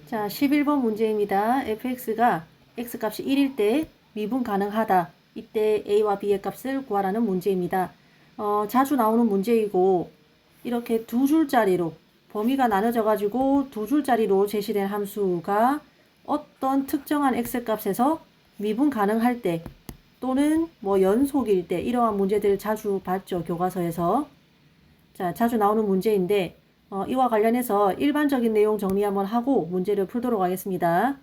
자, 11번 문제입니다. fx가 x값이 1일 때 미분 가능하다. 이때 a와 b의 값을 구하라는 문제입니다. 자주 나오는 문제이고 이렇게 두 줄짜리로 범위가 나눠져 가지고 두 줄짜리로 제시된 함수가 어떤 특정한 x값에서 미분 가능할 때 또는 뭐 연속일 때 이러한 문제들 자주 봤죠, 교과서에서. 자, 자주 나오는 문제인데 이와 관련해서 일반적인 내용 정리 한번 하고 문제를 풀도록 하겠습니다.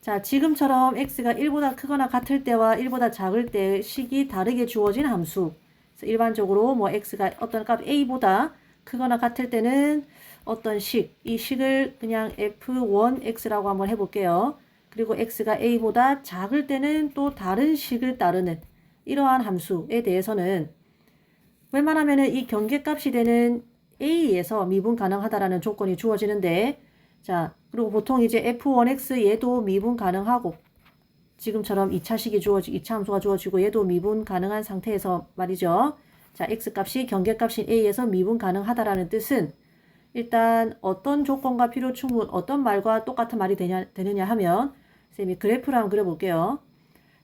자, 지금처럼 x가 1보다 크거나 같을 때와 1보다 작을 때 식이 다르게 주어진 함수. 그래서 일반적으로 뭐 x가 어떤 값 a보다 크거나 같을 때는 어떤 식, 이 식을 그냥 f1x라고 한번 해볼게요. 그리고 x가 a보다 작을 때는 또 다른 식을 따르는 이러한 함수에 대해서는 웬만하면은 이 경계값이 되는 a에서 미분 가능하다라는 조건이 주어지는데, 자, 그리고 보통 이제 f1x 얘도 미분 가능하고 지금처럼 2차 함수가 주어지고 얘도 미분 가능한 상태에서 말이죠. 자, x값이 경계값인 a에서 미분 가능하다라는 뜻은 일단 어떤 조건과 필요 충분, 어떤 말과 똑같은 말이 되느냐 하면 쌤이 그래프를 한번 그려볼게요.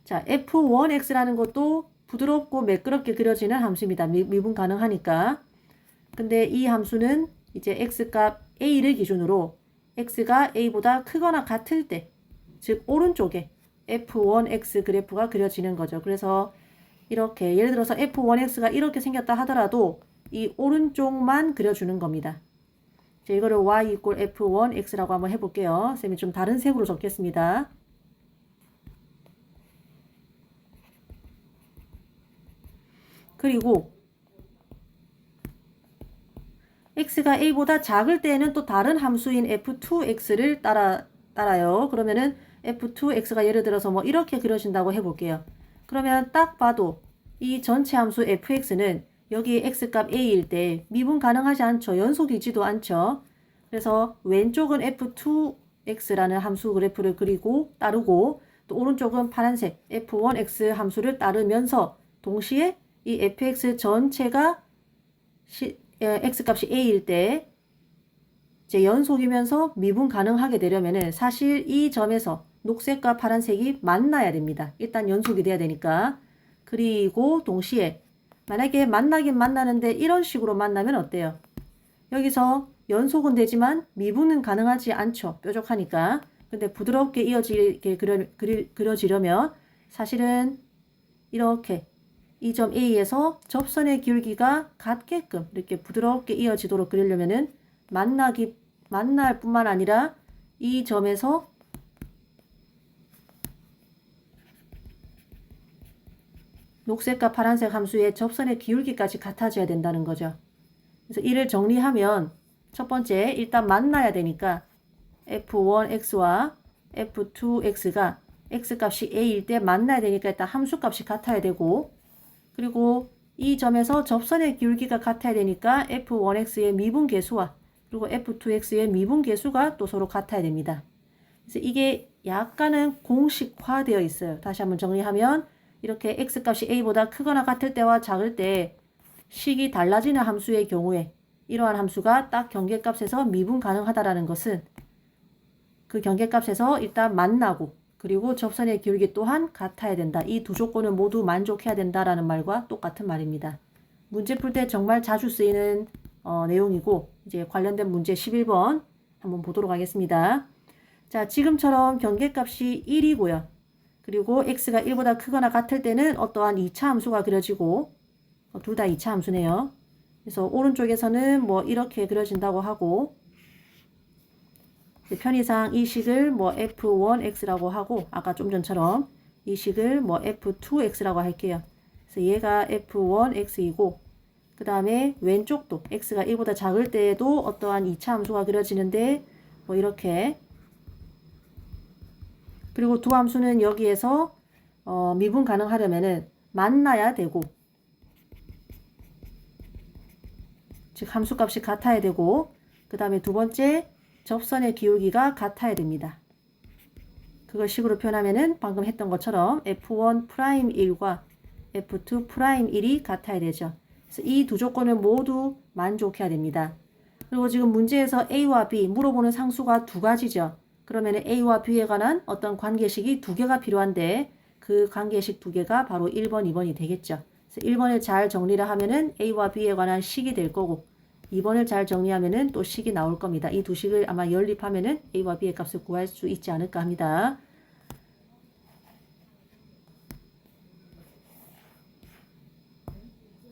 자, f1x라는 것도 부드럽고 매끄럽게 그려지는 함수입니다. 미분 가능하니까. 근데 이 함수는 이제 x값 a를 기준으로 x가 a보다 크거나 같을 때, 즉 오른쪽에 f1x 그래프가 그려지는 거죠. 그래서 이렇게 예를 들어서 f1x가 이렇게 생겼다 하더라도 이 오른쪽만 그려주는 겁니다. 자, 이거를 y = f1x라고 한번 해볼게요. 쌤이 좀 다른 색으로 적겠습니다. 그리고 x가 a보다 작을 때는 또 다른 함수인 f2x를 따라요. 그러면은 f2x가 예를 들어서 뭐 이렇게 그려진다고 해볼게요. 그러면 딱 봐도 이 전체 함수 fx는 여기 x값 a일 때 미분 가능하지 않죠. 연속이지도 않죠. 그래서 왼쪽은 f2x라는 함수 그래프를 그리고 따르고 또 오른쪽은 파란색 f1x 함수를 따르면서 동시에 이 fx 전체가 x값이 a일 때 이제 연속이면서 미분 가능하게 되려면은 사실 이 점에서 녹색과 파란색이 만나야 됩니다. 일단 연속이 돼야 되니까. 그리고 동시에 만약에 만나긴 만나는데 이런 식으로 만나면 어때요? 여기서 연속은 되지만 미분은 가능하지 않죠. 뾰족하니까. 근데 부드럽게 이어지게 그려지려면 사실은 이렇게 이 점 A에서 접선의 기울기가 같게끔 이렇게 부드럽게 이어지도록 그리려면은 만날 뿐만 아니라 이 점에서 녹색과 파란색 함수의 접선의 기울기까지 같아져야 된다는 거죠. 그래서 이를 정리하면 첫 번째 일단 만나야 되니까 f1x와 f2x가 x값이 a일 때 만나야 되니까 일단 함수값이 같아야 되고 그리고 이 점에서 접선의 기울기가 같아야 되니까 f1x의 미분계수와 그리고 f2x의 미분계수가 또 서로 같아야 됩니다. 그래서 이게 약간은 공식화되어 있어요. 다시 한번 정리하면 이렇게 x값이 a보다 크거나 같을 때와 작을 때 식이 달라지는 함수의 경우에 이러한 함수가 딱 경계값에서 미분 가능하다라는 것은 그 경계값에서 일단 만나고 그리고 접선의 기울기 또한 같아야 된다. 이 두 조건을 모두 만족해야 된다라는 말과 똑같은 말입니다. 문제 풀 때 정말 자주 쓰이는 내용이고 이제 관련된 문제 11번 한번 보도록 하겠습니다. 자, 지금처럼 경계값이 1이고요. 그리고 x가 1보다 크거나 같을 때는 어떠한 2차 함수가 그려지고 둘 다 2차 함수네요. 그래서 오른쪽에서는 뭐 이렇게 그려진다고 하고 편의상 이 식을 뭐 f1x라고 하고 아까 좀 전처럼 이 식을 뭐 f2x라고 할게요. 그래서 얘가 f1x이고 그 다음에 왼쪽도 x가 1보다 작을 때에도 어떠한 2차 함수가 그려지는데 뭐 이렇게 그리고 두 함수는 여기에서 미분 가능하려면은 만나야 되고 즉 함수값이 같아야 되고 그 다음에 두 번째 접선의 기울기가 같아야 됩니다. 그걸 식으로 표현하면은 방금 했던 것처럼 f1'1과 f2'1이 같아야 되죠. 그래서 이 두 조건을 모두 만족해야 됩니다. 그리고 지금 문제에서 A와 B 물어보는 상수가 두 가지죠. 그러면 A와 B에 관한 어떤 관계식이 두 개가 필요한데 그 관계식 두 개가 바로 1번, 2번이 되겠죠. 그래서 1번을 잘 정리를 하면은 A와 B에 관한 식이 될 거고 2번을 잘 정리하면은 또 식이 나올 겁니다. 이 두 식을 아마 연립하면은 A와 B의 값을 구할 수 있지 않을까 합니다.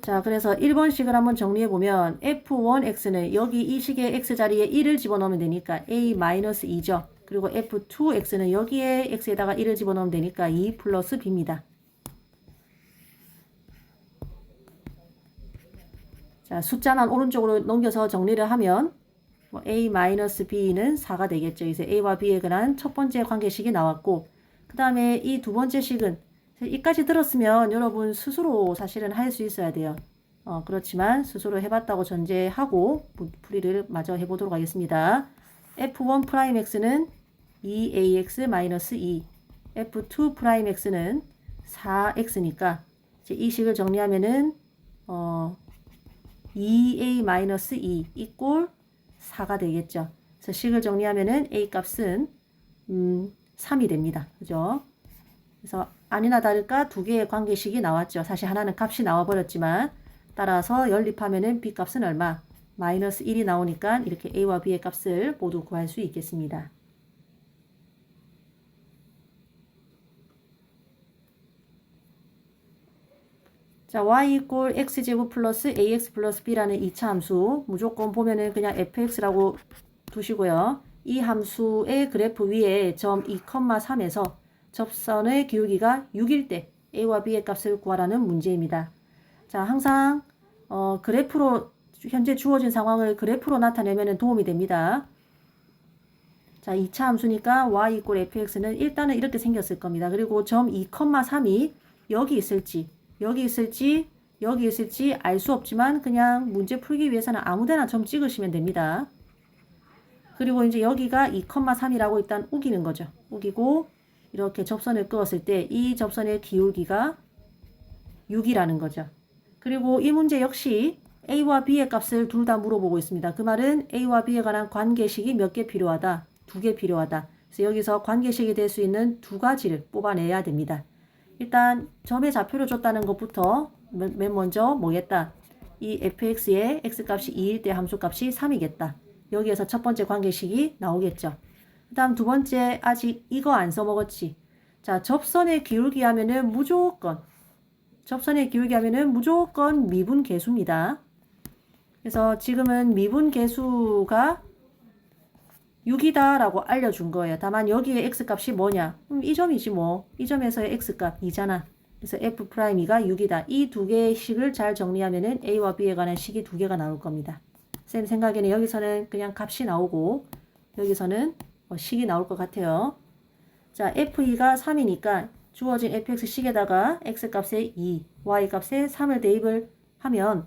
자, 그래서 1번식을 한번 정리해보면 f1x는 여기 이 식의 x자리에 1을 집어넣으면 되니까 a-2죠. 그리고 f2x는 여기에 x에다가 1을 집어넣으면 되니까 2 플러스 b입니다. 자, 숫자만 오른쪽으로 넘겨서 정리를 하면 뭐 a-b는 4가 되겠죠. 이제 a와 b에 관한 첫 번째 관계식이 나왔고 그 다음에 이 두 번째 식은 이까지 들었으면 여러분 스스로 사실은 할 수 있어야 돼요. 그렇지만 스스로 해봤다고 전제하고 풀이를 마저 해보도록 하겠습니다. f1'x는 2ax-2 f2'x는 4x니까 이제 이 식을 정리하면은 2a-2 이꼴 4가 되겠죠. 그래서 식을 정리하면은 a 값은 3이 됩니다. 그죠? 그래서 아니나 다를까 두 개의 관계식이 나왔죠. 사실 하나는 값이 나와버렸지만 따라서 연립하면은 b 값은 얼마? 마이너스 1이 나오니까 이렇게 a와 b의 값을 모두 구할 수 있겠습니다. 자, y 이꼴 x제곱 플러스 ax 플러스 b라는 2차 함수 무조건 보면은 그냥 fx라고 두시고요. 이 함수의 그래프 위에 점 2,3에서 접선의 기울기가 6일 때 a와 b의 값을 구하라는 문제입니다. 자, 항상 그래프로 현재 주어진 상황을 그래프로 나타내면 도움이 됩니다. 자, 2차 함수니까 y 이꼴 fx는 일단은 이렇게 생겼을 겁니다. 그리고 점 2,3이 여기 있을지 여기 있을지 여기 있을지 알 수 없지만 그냥 문제 풀기 위해서는 아무데나 점 찍으시면 됩니다. 그리고 이제 여기가 2,3이라고 일단 우기는 거죠. 우기고 이렇게 접선을 그었을 때 이 접선의 기울기가 6이라는 거죠. 그리고 이 문제 역시 A와 B의 값을 둘 다 물어보고 있습니다. 그 말은 A와 B에 관한 관계식이 몇 개 필요하다? 2개 필요하다. 그래서 여기서 관계식이 될 수 있는 두 가지를 뽑아내야 됩니다. 일단 점의 좌표를 줬다는 것부터 맨 먼저 뭐겠다? 이 fx의 x값이 2일 때 함수값이 3이겠다. 여기에서 첫 번째 관계식이 나오겠죠. 그 다음 두 번째 아직 이거 안 써먹었지. 자, 접선의 기울기 하면은 무조건 미분계수입니다. 그래서 지금은 미분계수가 6이다 라고 알려준 거예요. 다만 여기에 x값이 뭐냐? 이 점이지 뭐. 이 점에서의 x값 2잖아. 그래서 f'E가 6이다. 이 두 개의 식을 잘 정리하면은 a와 b에 관한 식이 두 개가 나올 겁니다. 쌤 생각에는 여기서는 그냥 값이 나오고 여기서는 식이 나올 것 같아요. 자, f2가 3이니까 주어진 fx 식에다가 x값에 2, y값에 3을 대입을 하면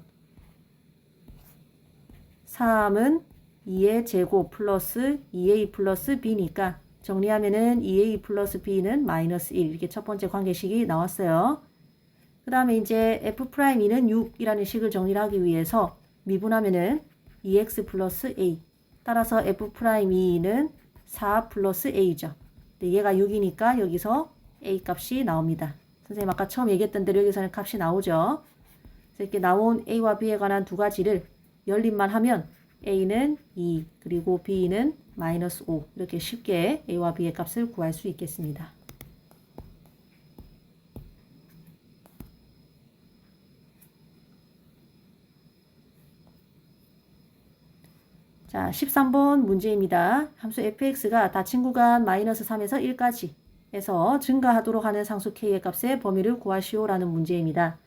3은 2의 제곱 플러스 2a 플러스 b니까 정리하면은 2a 플러스 b는 마이너스 1 이렇게 첫 번째 관계식이 나왔어요. 그 다음에 이제 f'E는 6이라는 식을 정리를 하기 위해서 미분하면은 2x 플러스 a 따라서 f'E는 4 플러스 a죠. 얘가 6이니까 여기서 a 값이 나옵니다. 선생님 아까 처음 얘기했던 대로 여기서는 값이 나오죠. 그래서 이렇게 나온 a와 b에 관한 두 가지를 연립만 하면 a는 2 그리고 b는 마이너스 5 이렇게 쉽게 a와 b의 값을 구할 수 있겠습니다. 자, 13번 문제입니다. 함수 fx가 닫힌 구간 마이너스 3에서 1까지 해서 증가하도록 하는 상수 k의 값의 범위를 구하시오라는 문제입니다.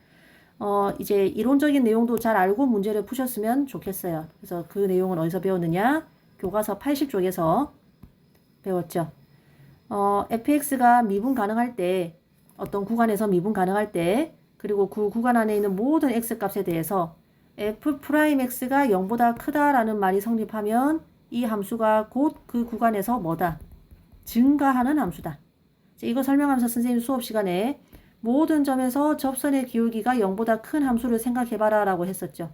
이제 이론적인 내용도 잘 알고 문제를 푸셨으면 좋겠어요. 그래서 그 내용은 어디서 배웠느냐? 교과서 80쪽에서 배웠죠. fx가 미분 가능할 때, 어떤 구간에서 미분 가능할 때, 그리고 그 구간 안에 있는 모든 x값에 대해서 f'x가 0보다 크다라는 말이 성립하면 이 함수가 곧 그 구간에서 뭐다? 증가하는 함수다. 이거 설명하면서 선생님 수업 시간에 모든 점에서 접선의 기울기가 0보다 큰 함수를 생각해봐라 라고 했었죠.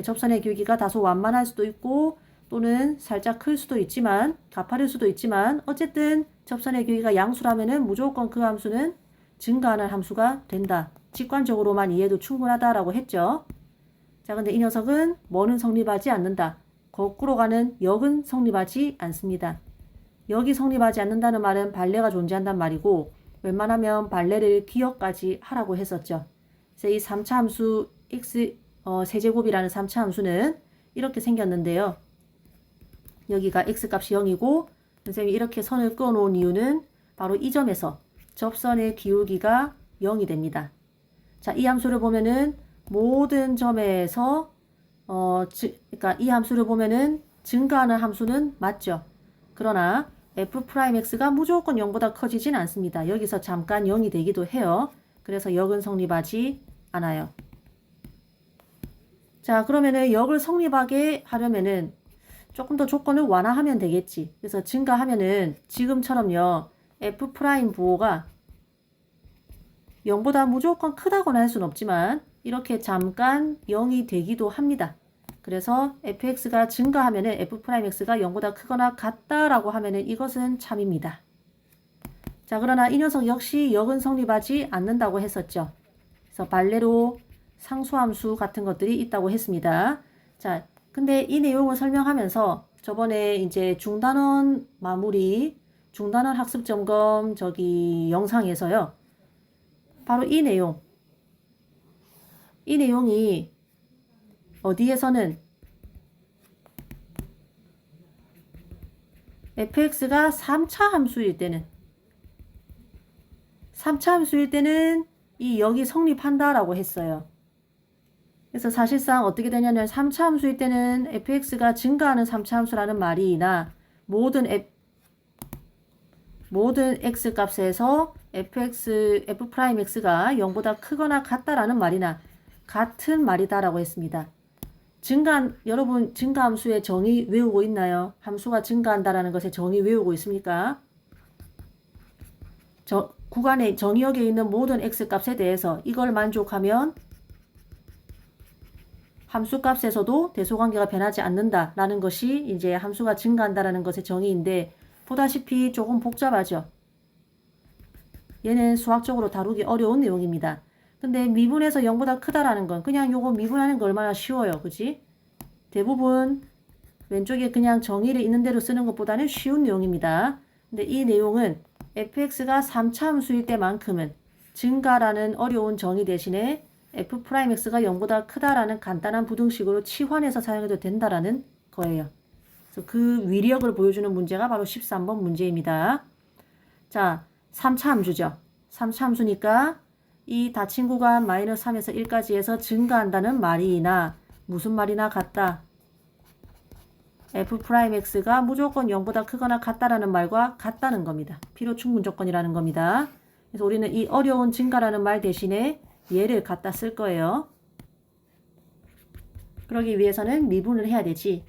접선의 기울기가 다소 완만할 수도 있고 또는 살짝 클 수도 있지만 가파를 수도 있지만 어쨌든 접선의 길이가 양수라면은 무조건 그 함수는 증가하는 함수가 된다. 직관적으로만 이해도 충분하다라고 했죠. 자, 근데 이 녀석은 뭐는 성립하지 않는다. 거꾸로 가는 역은 성립하지 않습니다. 역이 성립하지 않는다는 말은 발레가 존재한단 말이고 웬만하면 발레를 기억까지 하라고 했었죠. 그래서 이 3차 함수 x 세제곱이라는 3차 함수는 이렇게 생겼는데요. 여기가 x값이 0이고 선생님이 이렇게 선을 그어 놓은 이유는 바로 이 점에서 접선의 기울기가 0이 됩니다. 자, 이 함수를 보면은 모든 점에서 그러니까 이 함수를 보면은 증가하는 함수는 맞죠. 그러나 f'x가 무조건 0보다 커지진 않습니다. 여기서 잠깐 0이 되기도 해요. 그래서 역은 성립하지 않아요. 자, 그러면은 역을 성립하게 하려면은 조금 더 조건을 완화하면 되겠지. 그래서 증가하면은 지금처럼요. f' 부호가 0보다 무조건 크다고는 할 수는 없지만 이렇게 잠깐 0이 되기도 합니다. 그래서 fx가 증가하면은 f'x가 0보다 크거나 같다라고 하면은 이것은 참입니다. 자, 그러나 이 녀석 역시 역은 성립하지 않는다고 했었죠. 그래서 발레로 상수함수 같은 것들이 있다고 했습니다. 자, 근데 이 내용을 설명하면서 저번에 이제 중단원 마무리, 중단원 학습 점검 저기 영상에서요. 바로 이 내용이 어디에서는 fx가 3차 함수일 때는 이 역이 성립한다라고 했어요. 그래서 사실상 어떻게 되냐면 3차 함수일 때는 fx가 증가하는 3차 함수라는 말이나 모든 x 값에서 f'x가 0보다 크거나 같다라는 말이나 같은 말이다라고 했습니다. 여러분 증가함수의 정의 외우고 있나요? 함수가 증가한다라는 것의 정의 외우고 있습니까? 구간의 정의역에 있는 모든 x값에 대해서 이걸 만족하면 함수값에서도 대소관계가 변하지 않는다라는 것이 이제 함수가 증가한다라는 것의 정의인데 보다시피 조금 복잡하죠. 얘는 수학적으로 다루기 어려운 내용입니다. 근데 미분에서 0보다 크다라는 건 그냥 요거 미분하는 거 얼마나 쉬워요. 그지? 대부분 왼쪽에 그냥 정의를 있는 대로 쓰는 것보다는 쉬운 내용입니다. 근데 이 내용은 fx가 3차 함수일 때만큼은 증가라는 어려운 정의 대신에 f'x가 0보다 크다라는 간단한 부등식으로 치환해서 사용해도 된다라는 거예요. 그래서 그 위력을 보여주는 문제가 바로 13번 문제입니다. 자, 3차 함수죠. 3차 함수니까 이 닫힌 구간 -3에서 1까지 해서 증가한다는 말이나 무슨 말이나 같다. f'x가 무조건 0보다 크거나 같다라는 말과 같다는 겁니다. 필요 충분 조건이라는 겁니다. 그래서 우리는 이 어려운 증가라는 말 대신에 얘를 갖다 쓸 거예요. 그러기 위해서는 미분을 해야 되지.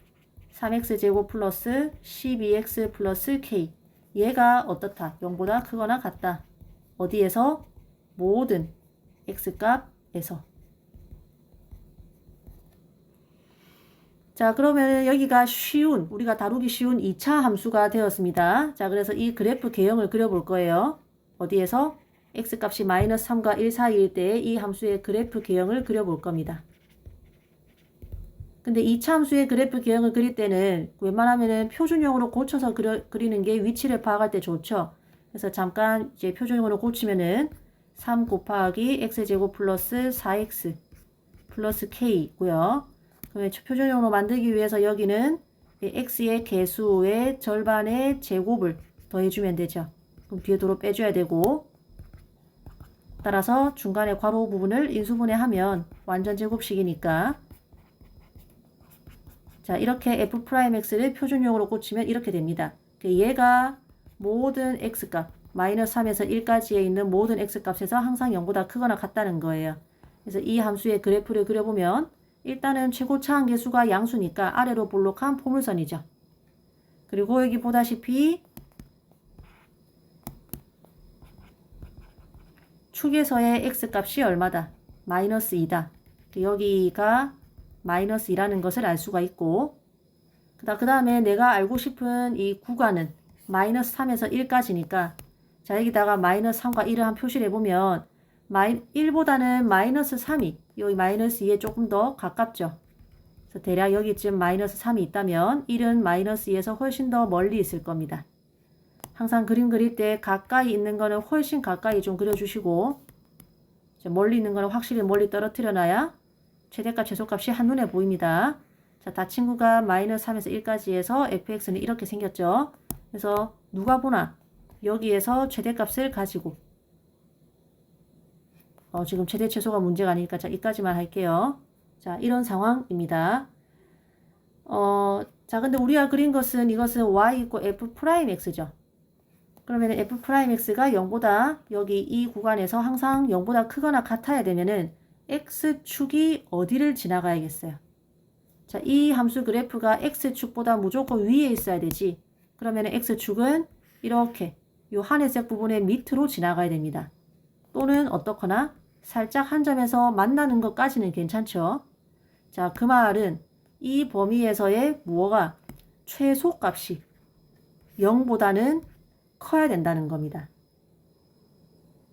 3x제곱 플러스 12x 플러스 k. 얘가 어떻다? 0보다 크거나 같다. 어디에서? 모든 x값에서. 자, 그러면 여기가 우리가 다루기 쉬운 2차 함수가 되었습니다. 자, 그래서 이 그래프 개형을 그려볼 거예요. 어디에서? x값이 -3과 1 사이일 때 이 함수의 그래프 개형을 그려볼 겁니다. 근데 2차 함수의 그래프 개형을 그릴 때는 웬만하면은 표준형으로 고쳐서 그리는 게 위치를 파악할 때 좋죠. 그래서 잠깐 이제 표준형으로 고치면은 3 곱하기 x제곱 플러스 4x 플러스 k 있고요. 그러면 표준형으로 만들기 위해서 여기는 x의 개수의 절반의 제곱을 더해주면 되죠. 그럼 뒤에 도로 빼줘야 되고 따라서 중간에 괄호 부분을 인수분해하면 완전 제곱식이니까 자, 이렇게 f'x를 표준형으로 꽂히면 이렇게 됩니다. 얘가 모든 x값 -3에서 1까지에 있는 모든 x값에서 항상 0보다 크거나 같다는 거예요. 그래서 이 함수의 그래프를 그려보면 일단은 최고차 한계수가 양수니까 아래로 볼록한 포물선이죠. 그리고 여기 보다시피 축에서의 x값이 얼마다? -2다. 여기가 -2라는 것을 알 수가 있고 그 다음에 내가 알고 싶은 이 구간은 마이너스 3에서 1까지니까 자, 여기다가 마이너스 3과 1을 한 표시를 해보면 1보다는 마이너스 3이 여기 마이너스 2에 조금 더 가깝죠. 그래서 대략 여기쯤 마이너스 3이 있다면 1은 마이너스 2에서 훨씬 더 멀리 있을 겁니다. 항상 그림 그릴 때 가까이 있는 거는 훨씬 가까이 좀 그려주시고 멀리 있는 거는 확실히 멀리 떨어뜨려 놔야 최대값 최소값이 한눈에 보입니다. 자, 다 친구가 마이너스 3에서 1까지 해서 fx는 이렇게 생겼죠. 그래서 누가 보나 여기에서 최대값을 가지고 지금 최대 최소가 문제가 아니니까 자, 이까지만 할게요. 자, 이런 상황입니다. 자, 근데 우리가 그린 것은 이것은 y 있고 f'x죠. 그러면 f'x가 0보다 여기 이 구간에서 항상 0보다 크거나 같아야 되면은 x축이 어디를 지나가야겠어요. 자, 이 함수 그래프가 x축보다 무조건 위에 있어야 되지. 그러면 x축은 이렇게 요 하늘색 부분의 밑으로 지나가야 됩니다. 또는 어떻거나 살짝 한 점에서 만나는 것까지는 괜찮죠. 자, 그 말은 이 범위에서의 무엇가 최소값이 0보다는 커야 된다는 겁니다.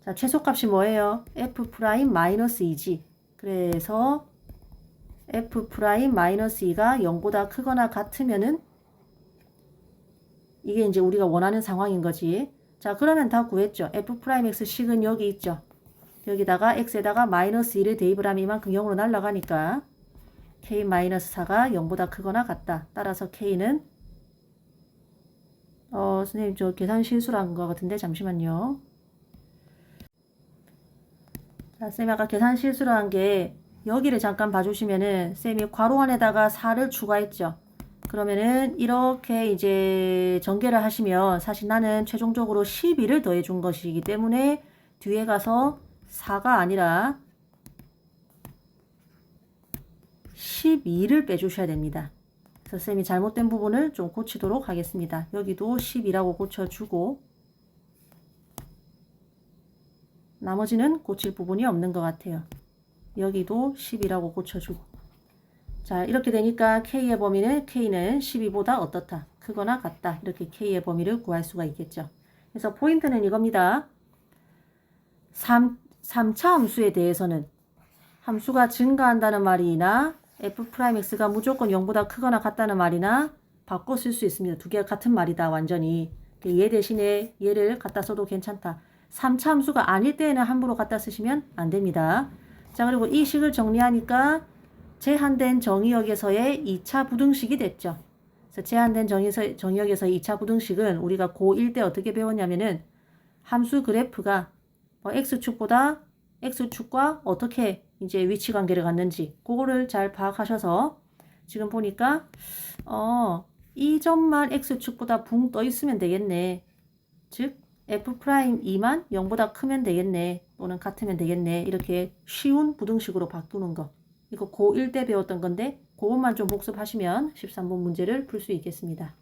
자, 최소값이 뭐예요? f'-2지. 그래서 f'-2가 0보다 크거나 같으면은 이게 이제 우리가 원하는 상황인 거지. 자, 그러면 다 구했죠. f'x식은 여기 있죠. 여기다가 x에다가 마이너스 2를 대입을 하면 이만큼 0으로 날아가니까 k-4가 0보다 크거나 같다. 따라서 k는 선생님 저 계산 실수한 것 같은데 잠시만요. 자, 쌤이 아까 계산 실수를 한 게 여기를 잠깐 봐주시면은 쌤이 괄호 안에다가 4를 추가했죠. 그러면은 이렇게 이제 전개를 하시면 사실 나는 최종적으로 12를 더해 준 것이기 때문에 뒤에 가서 4가 아니라 12를 빼주셔야 됩니다. 그래서 쌤이 잘못된 부분을 좀 고치도록 하겠습니다. 여기도 10이라고 고쳐주고 나머지는 고칠 부분이 없는 것 같아요. 여기도 10이라고 고쳐주고 자, 이렇게 되니까 K의 범위는 K는 12보다 어떻다? 크거나 같다. 이렇게 K의 범위를 구할 수가 있겠죠. 그래서 포인트는 이겁니다. 3차 함수에 대해서는 함수가 증가한다는 말이나 f'x가 무조건 0보다 크거나 같다는 말이나 바꿔 쓸 수 있습니다. 두 개가 같은 말이다. 완전히. 얘 대신에 얘를 갖다 써도 괜찮다. 3차 함수가 아닐 때에는 함부로 갖다 쓰시면 안 됩니다. 자, 그리고 이 식을 정리하니까 제한된 정의역에서의 2차 부등식이 됐죠. 그래서 제한된 정의역에서의 2차 부등식은 우리가 고1 때 어떻게 배웠냐면은 함수 그래프가 x축보다 x축과 어떻게 이제 위치 관계를 갖는지 그거를 잘 파악하셔서 지금 보니까 이 점만 x축보다 붕 떠 있으면 되겠네. 즉 f'2만 0보다 크면 되겠네. 또는 같으면 되겠네. 이렇게 쉬운 부등식으로 바꾸는 거. 이거 고1 때 배웠던 건데 그것만 좀 복습하시면 13번 문제를 풀 수 있겠습니다.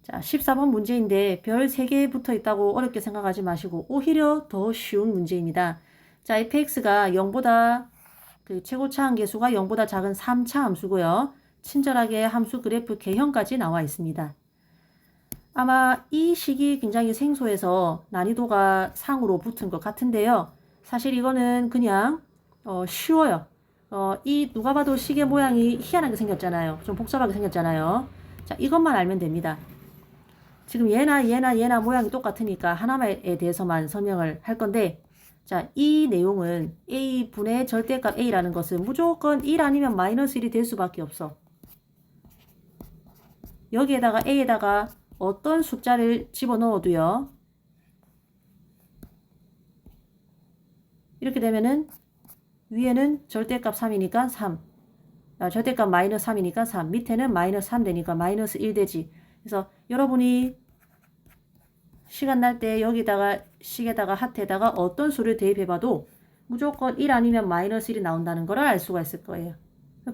자, 14번 문제인데 별 3개 붙어 있다고 어렵게 생각하지 마시고 오히려 더 쉬운 문제입니다. 자, fx가 0보다 그 최고차 함계수가 0보다 작은 3차 함수고요. 친절하게 함수 그래프 개형까지 나와 있습니다. 아마 이 식이 굉장히 생소해서 난이도가 상으로 붙은 것 같은데요. 사실 이거는 그냥 쉬워요. 이 누가 봐도 식의 모양이 희한하게 생겼잖아요. 좀 복잡하게 생겼잖아요. 자, 이것만 알면 됩니다. 지금 얘나 모양이 똑같으니까 하나에 대해서만 설명을 할 건데 자, 이 내용은 a분의 절대값 a라는 것은 무조건 1 아니면 마이너스 1이 될 수밖에 없어. 여기에다가 a에다가 어떤 숫자를 집어넣어도요. 이렇게 되면은 위에는 절대값 3이니까 3. 절대값 마이너스 3이니까 3. 밑에는 마이너스 3 되니까 마이너스 1 되지. 그래서 여러분이 시간 날 때 여기다가 식에다가 하트에다가 어떤 수를 대입해봐도 무조건 1 아니면 마이너스 1이 나온다는 걸 알 수가 있을 거예요.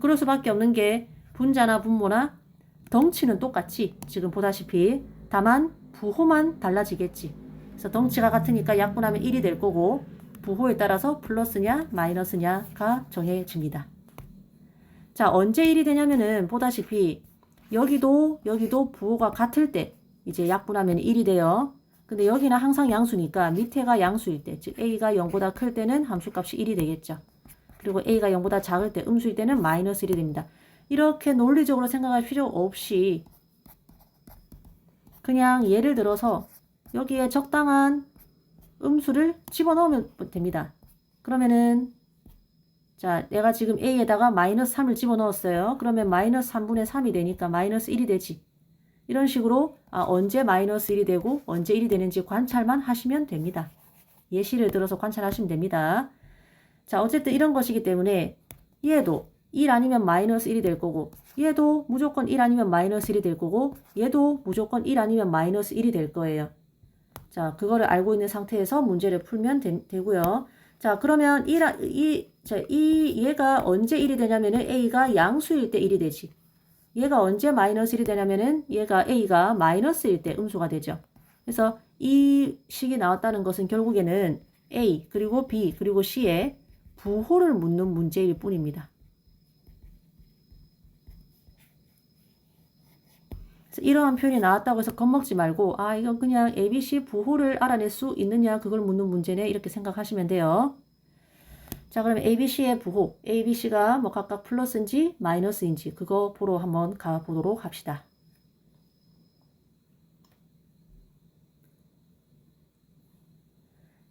그럴 수밖에 없는 게 분자나 분모나 덩치는 똑같지. 지금 보다시피 다만 부호만 달라지겠지. 그래서 덩치가 같으니까 약분하면 1이 될 거고 부호에 따라서 플러스냐 마이너스냐가 정해집니다. 자, 언제 1이 되냐면은 보다시피 여기도 부호가 같을 때 이제 약분하면 1이 돼요. 근데 여기는 항상 양수니까 밑에가 양수일 때, 즉 a가 0보다 클 때는 함수값이 1이 되겠죠. 그리고 a가 0보다 작을 때 음수일 때는 마이너스 1이 됩니다. 이렇게 논리적으로 생각할 필요 없이 그냥 예를 들어서 여기에 적당한 음수를 집어넣으면 됩니다. 그러면은 자, 내가 지금 a에다가 마이너스 3을 집어넣었어요. 그러면 마이너스 3분의 3이 되니까 마이너스 1이 되지. 이런 식으로 언제 마이너스 1이 되고 언제 1이 되는지 관찰만 하시면 됩니다. 예시를 들어서 관찰하시면 됩니다. 자, 어쨌든 이런 것이기 때문에 얘도 1 아니면 마이너스 1이 될 거고 얘도 무조건 1 아니면 마이너스 1이 될 거고 얘도 무조건 1 아니면 마이너스 1이 될 거예요. 자, 그거를 알고 있는 상태에서 문제를 풀면 되고요. 자, 그러면 얘가 언제 1이 되냐면은 a가 양수일 때 1이 되지. 얘가 언제 마이너스 1이 되냐면은 a가 마이너스일 때 음수가 되죠. 그래서 이 식이 나왔다는 것은 결국에는 a 그리고 b 그리고 c에 부호를 묻는 문제일 뿐입니다. 이러한 표현이 나왔다고 해서 겁먹지 말고 이건 그냥 ABC 부호를 알아낼 수 있느냐 그걸 묻는 문제네 이렇게 생각하시면 돼요. 자, 그러면 ABC의 부호, ABC가 뭐 각각 플러스인지 마이너스인지 그거 보러 한번 가보도록 합시다.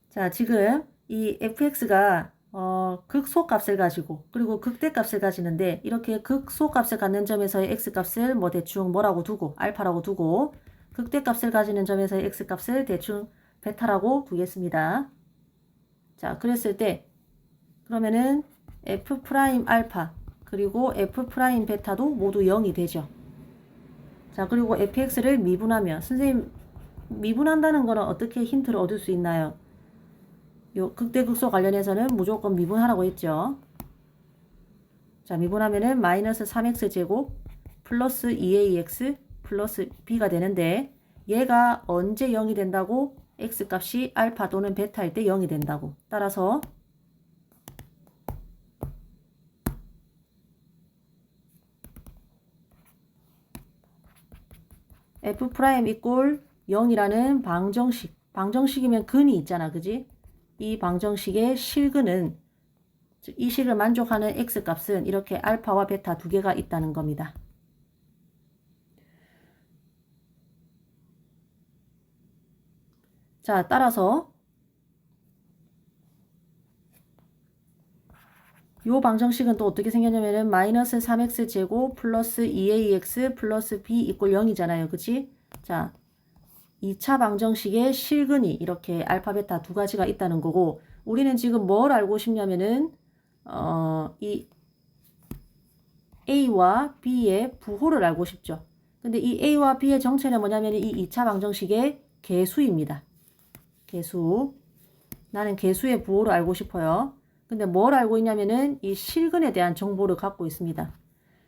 자, 지금 이 fx가 극소값을 가지고 그리고 극대값을 가지는데 이렇게 극소값을 갖는 점에서의 x값을 뭐 대충 뭐라고 두고 알파라고 두고 극대값을 가지는 점에서의 x값을 대충 베타라고 두겠습니다. 자, 그랬을 때 그러면은 f 프라임 알파 그리고 f 프라임 베타도 모두 0이 되죠. 자, 그리고 fx를 미분하면 선생님 미분한다는 거는 어떻게 힌트를 얻을 수 있나요? 요 극대극소 관련해서는 무조건 미분하라고 했죠. 자, 미분하면은 마이너스 3x 제곱 플러스 2ax 플러스 b가 되는데 얘가 언제 0이 된다고? x값이 알파 또는 베타일 때 0이 된다고. 따라서 f 프라임 이꼴 0이라는 방정식이면 근이 있잖아, 그지? 이 방정식의 실근은 이 식을 만족하는 x값은 이렇게 알파와 베타 두 개가 있다는 겁니다. 자, 따라서 요 방정식은 또 어떻게 생겼냐면은 마이너스 3x 제곱 플러스 2ax 플러스 b 이꼴 0이잖아요. 그치? 자, 2차 방정식의 실근이 이렇게 알파, 베타 두 가지가 있다는 거고 우리는 지금 뭘 알고 싶냐면은 이 A와 B의 부호를 알고 싶죠. 근데 이 A와 B의 정체는 뭐냐면 이 2차 방정식의 개수입니다. 개수. 나는 개수의 부호를 알고 싶어요. 근데 뭘 알고 있냐면은 이 실근에 대한 정보를 갖고 있습니다.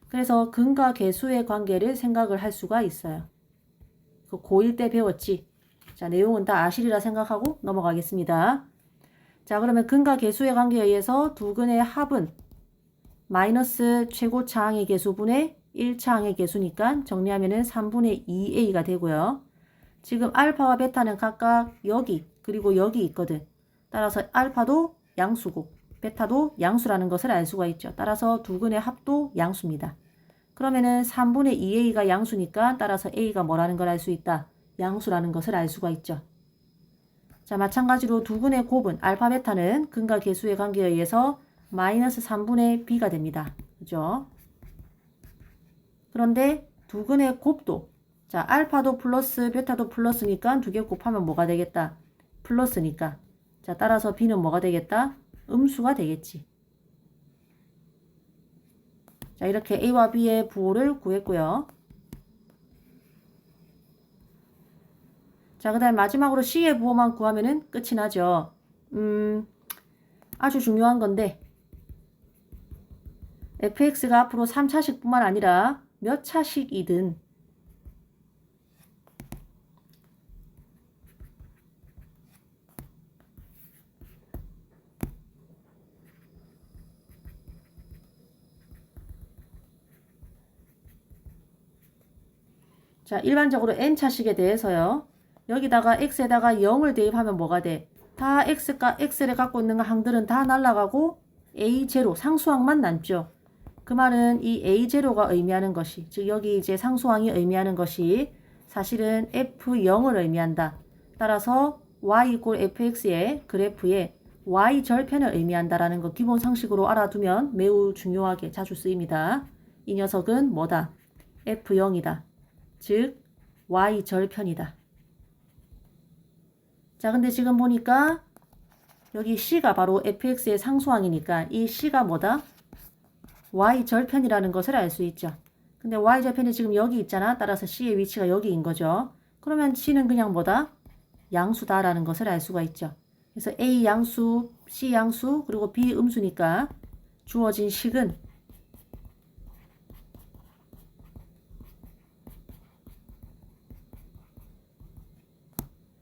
그래서 근과 개수의 관계를 생각을 할 수가 있어요. 그 고1 때 배웠지. 자, 내용은 다 아시리라 생각하고 넘어가겠습니다. 자, 그러면 근과 개수의 관계에 의해서 두 근의 합은 마이너스 최고차항의 개수분의 1차항의 개수니까 정리하면은 3분의 2a가 되고요. 지금 알파와 베타는 각각 여기 그리고 여기 있거든. 따라서 알파도 양수고 베타도 양수라는 것을 알 수가 있죠. 따라서 두 근의 합도 양수입니다. 그러면은 3분의 2a가 양수니까 따라서 a가 뭐라는 걸 알 수 있다. 양수라는 것을 알 수가 있죠. 자, 마찬가지로 두 근의 곱은 알파, 베타는 근과 개수의 관계에 의해서 마이너스 3분의 b가 됩니다. 그죠? 그런데 두 근의 곱도 자, 알파도 플러스 베타도 플러스니까 두 개 곱하면 뭐가 되겠다? 플러스니까. 자, 따라서 b는 뭐가 되겠다? 음수가 되겠지. 자, 이렇게 a와 b의 부호를 구했고요. 자, 그 다음 마지막으로 c의 부호만 구하면은 끝이 나죠. 아주 중요한 건데 fx가 앞으로 3차식뿐만 아니라 몇 차식이든 자, 일반적으로 n차식에 대해서요. 여기다가 x에다가 0을 대입하면 뭐가 돼? 다 x를 갖고 있는 항들은 다 날아가고 a0 상수항만 남죠. 그 말은 이 a0가 의미하는 것이, 즉 여기 이제 상수항이 의미하는 것이 사실은 f0을 의미한다. 따라서 y 이꼴 fx의 그래프의 y 절편을 의미한다라는 거 기본 상식으로 알아두면 매우 중요하게 자주 쓰입니다. 이 녀석은 뭐다? f0이다. 즉 y 절편이다. 자, 근데 지금 보니까 여기 c가 바로 fx의 상수항이니까 이 c가 뭐다? y 절편이라는 것을 알 수 있죠. 근데 y 절편이 지금 여기 있잖아. 따라서 c의 위치가 여기인 거죠. 그러면 c는 그냥 뭐다? 양수다라는 것을 알 수가 있죠. 그래서 a 양수, c 양수, 그리고 b 음수니까 주어진 식은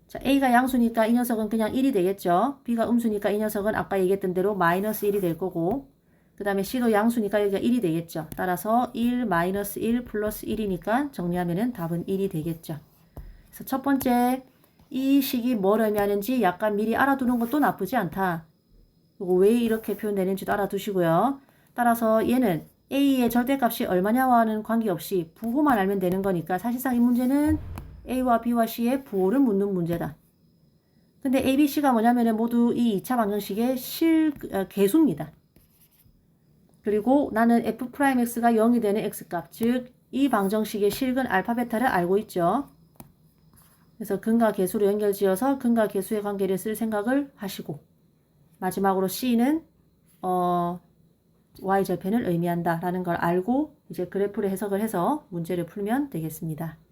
자, a가 양수니까 이 녀석은 그냥 1이 되겠죠. b가 음수니까 이 녀석은 아까 얘기했던 대로 마이너스 1이 될 거고, 그 다음에 c도 양수니까 여기가 1이 되겠죠. 따라서 1 마이너스 1 플러스 1이니까 정리하면은 답은 1이 되겠죠. 그래서 첫 번째 이 식이 뭘 의미하는지 약간 미리 알아두는 것도 나쁘지 않다. 그리고 왜 이렇게 표현되는지도 알아두시고요. 따라서 얘는 a의 절대값이 얼마냐와는 관계없이 부호만 알면 되는 거니까 사실상 이 문제는 a와 b와 c의 부호를 묻는 문제다. 근데 a, b, c가 뭐냐면은 모두 이 2차 방정식의 개수입니다. 그리고 나는 f'x가 0이 되는 x값, 즉 이 방정식의 실근 알파 베타를 알고 있죠. 그래서 근과 계수로 연결지어서 근과 계수의 관계를 쓸 생각을 하시고, 마지막으로 c는 y절편을 의미한다 라는 걸 알고 이제 그래프를 해석을 해서 문제를 풀면 되겠습니다.